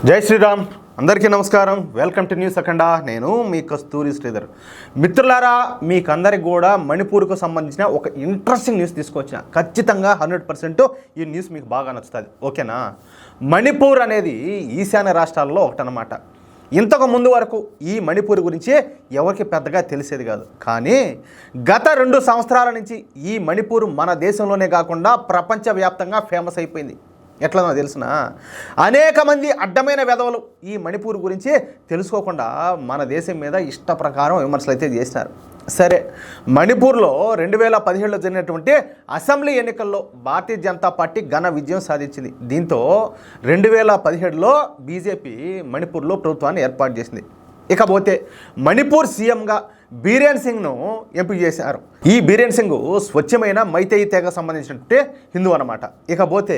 జై శ్రీరామ్. అందరికీ నమస్కారం. వెల్కమ్ టు న్యూస్ అఖండ. నేను మీ కస్తూరి శ్రీధర్. మిత్రులారా, మీకందరికి కూడా మణిపూర్కు సంబంధించిన ఒక ఇంట్రెస్టింగ్ న్యూస్ తీసుకొచ్చిన. ఖచ్చితంగా 100% ఈ న్యూస్ మీకు బాగా నచ్చుతుంది. ఓకేనా? మణిపూర్ అనేది ఈశాన్య రాష్ట్రాల్లో ఒకటనమాట. ఇంతకు ముందు వరకు ఈ మణిపూర్ గురించి ఎవరికి పెద్దగా తెలిసేది కాదు. కానీ గత 2 సంవత్సరాల నుంచి ఈ మణిపూర్ మన దేశంలోనే కాకుండా ప్రపంచవ్యాప్తంగా ఫేమస్ అయిపోయింది. ఎట్లనో తెలిసిన అనేక మంది అడ్డమైన వెధవలు ఈ మణిపూర్ గురించి తెలుసుకోకుండా మన దేశం మీద ఇష్ట ప్రకారం విమర్శలు అయితే చేసినారు. సరే, మణిపూర్లో 2017లో జరిగినటువంటి అసెంబ్లీ ఎన్నికల్లో భారతీయ జనతా పార్టీ ఘన విజయం సాధించింది. దీంతో 2017లో బీజేపీ మణిపూర్లో ప్రభుత్వాన్ని ఏర్పాటు చేసింది. ఇకపోతే మణిపూర్ సీఎంగా బీరేన్ సింగ్ను ఎంపిక చేశారు. ఈ బీరేన్ సింగ్ స్వచ్ఛమైన మైతేయి తెగ సంబంధించినట్టే హిందూ అనమాట. ఇకపోతే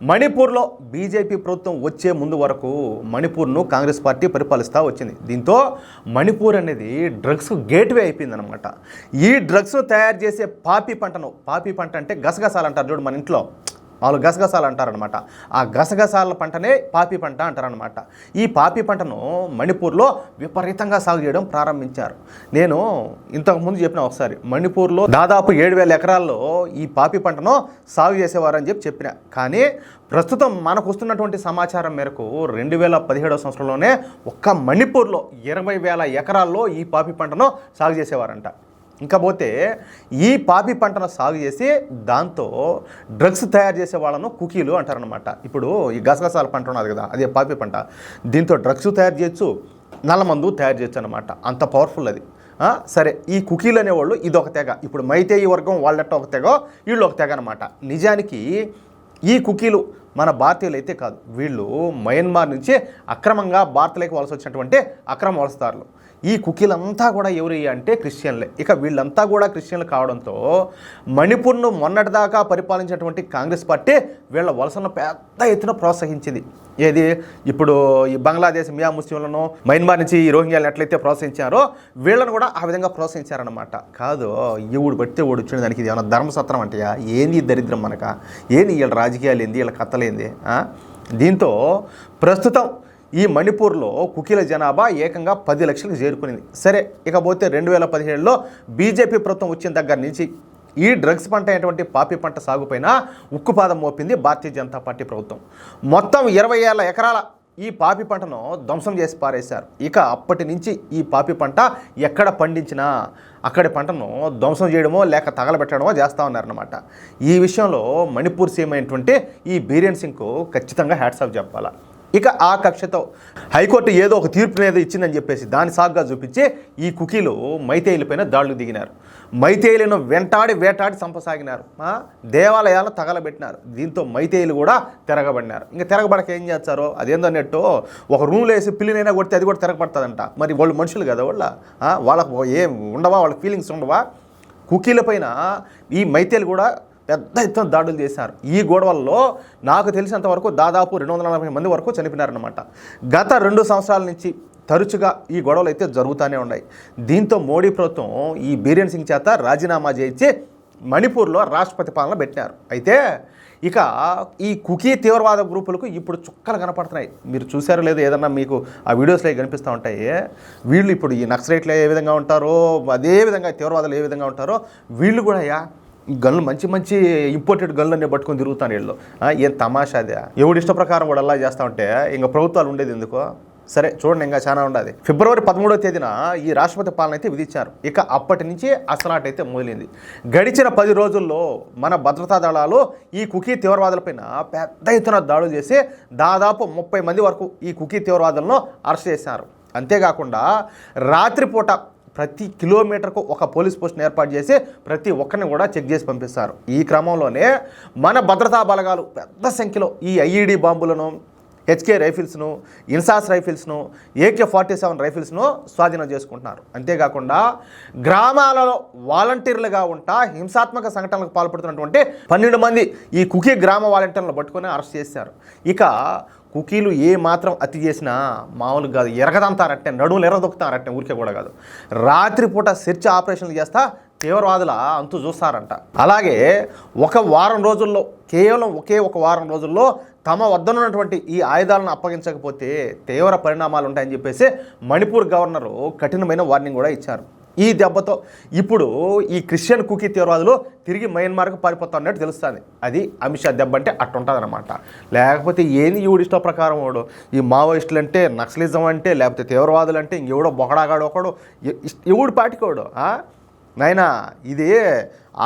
మణిపూర్లో బీజేపీ ప్రభుత్వం వచ్చే ముందు వరకు మణిపూర్ను కాంగ్రెస్ పార్టీ పరిపాలిస్తూ వచ్చింది. దీంతో మణిపూర్ అనేది డ్రగ్స్ గేట్వే అయిపోయిందనమాట. ఈ డ్రగ్స్ను తయారు చేసే పాపి పంట అంటే గసగసాలు అంటారు చూడు, మన ఇంట్లో వాళ్ళు గసగసాలు అంటారనమాట. ఆ గసగసాల పంటనే పాపి పంట అంటారనమాట. ఈ పాపి పంటను మణిపూర్లో విపరీతంగా సాగు చేయడం ప్రారంభించారు. నేను ఇంతకుముందు చెప్పిన ఒకసారి, మణిపూర్లో దాదాపు 7,000 ఎకరాల్లో ఈ పాపి పంటను సాగు చేసేవారని చెప్పిన. కానీ ప్రస్తుతం మనకు వస్తున్నటువంటి సమాచారం మేరకు 2017 సంవత్సరంలోనే ఒక్క మణిపూర్లో 20,000 ఎకరాల్లో ఈ పాపి పంటను సాగు చేసేవారంట. ఇంకపోతే ఈ పాపి పంటను సాగు చేసి దాంతో డ్రగ్స్ తయారు చేసే వాళ్ళను కుకీలు అంటారనమాట. ఇప్పుడు ఈ గసగసాల పంట ఉన్నది కదా, అదే పాపి పంట. దీంతో డ్రగ్స్ తయారు చేయొచ్చు, నల్లమందు తయారు చేయొచ్చు అనమాట. అంత పవర్ఫుల్ అది. సరే, ఈ కుకీలు అనేవాళ్ళు ఇదొక తెగ. ఇప్పుడు మైతేయి వర్గం వాళ్ళట్ట ఒక తెగ, వీళ్ళు ఒక తెగ అనమాట. నిజానికి ఈ కుకీలు మన భారతీయులు అయితే కాదు, వీళ్ళు మయన్మార్ నుంచి అక్రమంగా భారత్లోకి వలస వచ్చినటువంటి అక్రమ వలసదారులు. ఈ కుకీలంతా కూడా ఎవరు అంటే క్రిస్టియన్లే. ఇక వీళ్ళంతా కూడా క్రిస్టియన్లు కావడంతో మణిపూర్ను మొన్నటిదాకా పరిపాలించినటువంటి కాంగ్రెస్ పార్టీ వీళ్ళ వలసలను పెద్ద ఎత్తున ప్రోత్సహించింది. ఏది ఇప్పుడు ఈ బంగ్లాదేశ్ మియా ముస్లింలను మయన్మార్ నుంచి ఈ రోహింగ్యాలను ఎట్లయితే ప్రోత్సహించారో వీళ్ళను కూడా ఆ విధంగా ప్రోత్సహించారనమాట. కాదు, ఎవడు పడితే ఓడి వచ్చిన దానికి ఇది ఏమన్నా ధర్మసత్రం అంటయా? ఏంది దరిద్రం మనక? ఏంది వీళ్ళ రాజకీయాలు, ఏంది వీళ్ళ కథలేంది? దీంతో ప్రస్తుతం ఈ మణిపూర్లో కుకీల జనాభా ఏకంగా 10 లక్షలకు చేరుకునింది. సరే, ఇకపోతే 2017లో బీజేపీ ప్రభుత్వం వచ్చిన దగ్గర నుంచి ఈ డ్రగ్స్ పంట అయినటువంటి పాపి పంట సాగుపైన ఉక్కుపాదం మోపింది భారతీయ జనతా పార్టీ ప్రభుత్వం. మొత్తం 20,000 ఎకరాల ఈ పాపి పంటను ధ్వంసం చేసి పారేశారు. ఇక అప్పటి నుంచి ఈ పాపి పంట ఎక్కడ పండించినా అక్కడి పంటను ధ్వంసం చేయడమో లేక తగలబెట్టడమో చేస్తూ ఉన్నారన్నమాట. ఈ విషయంలో మణిపూర్ సీఎం అయినటువంటి ఈ బీరేన్ సింగ్కు ఖచ్చితంగా హ్యాట్స్ ఆఫ్ చెప్పాలా. ఇక ఆ కక్షతో హైకోర్టు ఏదో ఒక తీర్పుని ఏదో ఇచ్చిందని చెప్పేసి దాన్ని సాగుగా చూపించి ఈ కుకీలు మైతేయులపైన దాడులు దిగినారు. మైతేయులను వేటాడి చంపసాగినారు. దేవాలయాలను తగలబెట్టినారు. దీంతో మైతేయులు కూడా తిరగబడినారు. ఇంకా తిరగబడక ఏం చేస్తారో అదేందో అన్నట్టు ఒక రూమ్లో వేసి పిల్లినైనా కొడితే అది కూడా తిరగబడుతుందంట. మరి వాళ్ళు మనుషులు కదా, వాళ్ళకు ఏం ఉండవా? వాళ్ళకి ఫీలింగ్స్ ఉండవా? కుకీలపైన ఈ మైతేయులు కూడా పెద్ద ఎత్తున దాడులు చేశారు. ఈ గొడవల్లో నాకు తెలిసినంతవరకు దాదాపు 240 మంది వరకు చనిపోయినారన్నమాట. గత 2 సంవత్సరాల నుంచి తరచుగా ఈ గొడవలు అయితే జరుగుతూనే ఉన్నాయి. దీంతో మోడీ ప్రభుత్వం ఈ బీరేన్ సింగ్ చేత రాజీనామా చేయించి మణిపూర్లో రాష్ట్రపతి పాలన పెట్టినారు. అయితే ఇక ఈ కుకీ తీవ్రవాద గ్రూపులకు ఇప్పుడు చుక్కలు కనపడుతున్నాయి. మీరు చూసారో లేదో, ఏదన్నా మీకు ఆ వీడియోస్లో కనిపిస్తూ ఉంటాయి. వీళ్ళు ఇప్పుడు ఈ నక్సలైట్లు ఏ విధంగా ఉంటారో అదే విధంగా తీవ్రవాదులు ఏ విధంగా ఉంటారో వీళ్ళు కూడా గన్లు మంచి ఇంపోర్టెడ్ గన్లు అన్నీ పట్టుకొని తిరుగుతాను వీళ్ళు. ఏం తమాషా అదే? ఎవడి ఇష్ట ప్రకారం కూడా అలా చేస్తూ ఉంటే ఇంకా ప్రభుత్వాలు ఉండేది ఎందుకో? సరే చూడండి, ఇంకా చాలా ఉండదు. ఫిబ్రవరి 13వ తేదీన ఈ రాష్ట్రపతి పాలన అయితే విధించారు. ఇక అప్పటి నుంచి అసలాట అయితే మొదలైంది. గడిచిన 10 రోజుల్లో మన భద్రతా దళాలు ఈ కుకీ తీవ్రవాదులపైన పెద్ద ఎత్తున దాడులు చేసి దాదాపు 30 మంది వరకు ఈ కుకీ తీవ్రవాదులను అరెస్ట్ చేశారు. అంతేకాకుండా రాత్రిపూట ప్రతి కిలోమీటర్కు ఒక పోలీస్ పోస్ట్ని ఏర్పాటు చేసి ప్రతి ఒక్కరిని కూడా చెక్ చేసి పంపిస్తారు. ఈ క్రమంలోనే మన భద్రతా బలగాలు పెద్ద సంఖ్యలో ఈ ఐఈడి బాంబులను, హెచ్కే రైఫిల్స్ను, ఇన్సాస్ రైఫిల్స్ను, AK-47 రైఫిల్స్ను స్వాధీనం చేసుకుంటున్నారు. అంతేకాకుండా గ్రామాలలో వాలంటీర్లుగా ఉంటా హింసాత్మక సంఘటనలకు పాల్పడుతున్నటువంటి 12 మంది ఈ కుకీ గ్రామ వాలంటీర్లను పట్టుకొని అరెస్ట్ చేశారు. ఇక కుకీలు ఏ మాత్రం అతి చేసినా మామూలు కాదు, ఎరగదంతారట్టే, నడువులు ఎరగదొక్కుతారట్టే, ఊరికే కూడా కాదు. రాత్రిపూట సెర్చ్ ఆపరేషన్లు చేస్తా తీవ్రవాదుల అంతు చూస్తారంట. అలాగే ఒక వారం రోజుల్లో, కేవలం ఒక వారం రోజుల్లో తమ వద్దనున్నటువంటి ఈ ఆయుధాలను అప్పగించకపోతే తీవ్ర పరిణామాలు ఉంటాయని చెప్పేసి మణిపూర్ గవర్నరు కఠినమైన వార్నింగ్ కూడా ఇచ్చారు. ఈ దెబ్బతో ఇప్పుడు ఈ క్రిస్టియన్ కుకీ తీవ్రవాదులు తిరిగి మయన్మార్కు పారిపోతున్నట్టు తెలుస్తుంది. అది అమిత్ షా దెబ్బ అంటే అట్టుంటుంది అనమాట. లేకపోతే ఏంది ఈవిడ ఇష్ట ప్రకారం వాడు ఈ మావోయిస్టులు అంటే, నక్సలిజం అంటే, లేకపోతే తీవ్రవాదులు అంటే ఇంకెవడో బొకడాగాడు ఒకడు ఎవడు పాటికోడు. నైనా ఇది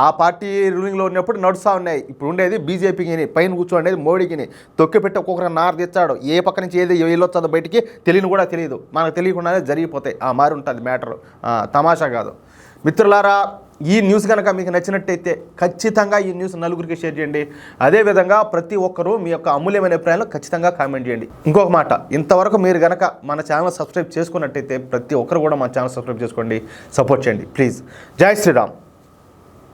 ఆ పార్టీ రూలింగ్లో ఉన్నప్పుడు నడుస్తూ ఉన్నాయి. ఇప్పుడు ఉండేది బీజేపీకి, పైన కూర్చోండేది మోడీకి. తొక్కిపెట్టి ఒక్కొక్కరు నార తెచ్చాడు. ఏ పక్క నుంచి ఏది వెళ్ళొచ్చదో బయటికి తెలియని కూడా తెలియదు. మనకు తెలియకుండానే జరిగిపోతాయి. మారి ఉంటుంది మ్యాటర్, తమాషా కాదు. మిత్రులారా, ఈ న్యూస్ కనుక మీకు నచ్చినట్టయితే ఖచ్చితంగా ఈ న్యూస్ నలుగురికి షేర్ చేయండి. అదేవిధంగా ప్రతి ఒక్కరూ మీ యొక్క అమూల్యమైన అభిప్రాయాలు ఖచ్చితంగా కామెంట్ చేయండి. ఇంకొక మాట, ఇంతవరకు మీరు కనుక మన ఛానల్ సబ్స్క్రైబ్ చేసుకున్నట్టయితే ప్రతి ఒక్కరు కూడా మన ఛానల్ సబ్స్క్రైబ్ చేసుకోండి, సపోర్ట్ చేయండి ప్లీజ్. జై శ్రీరామ్.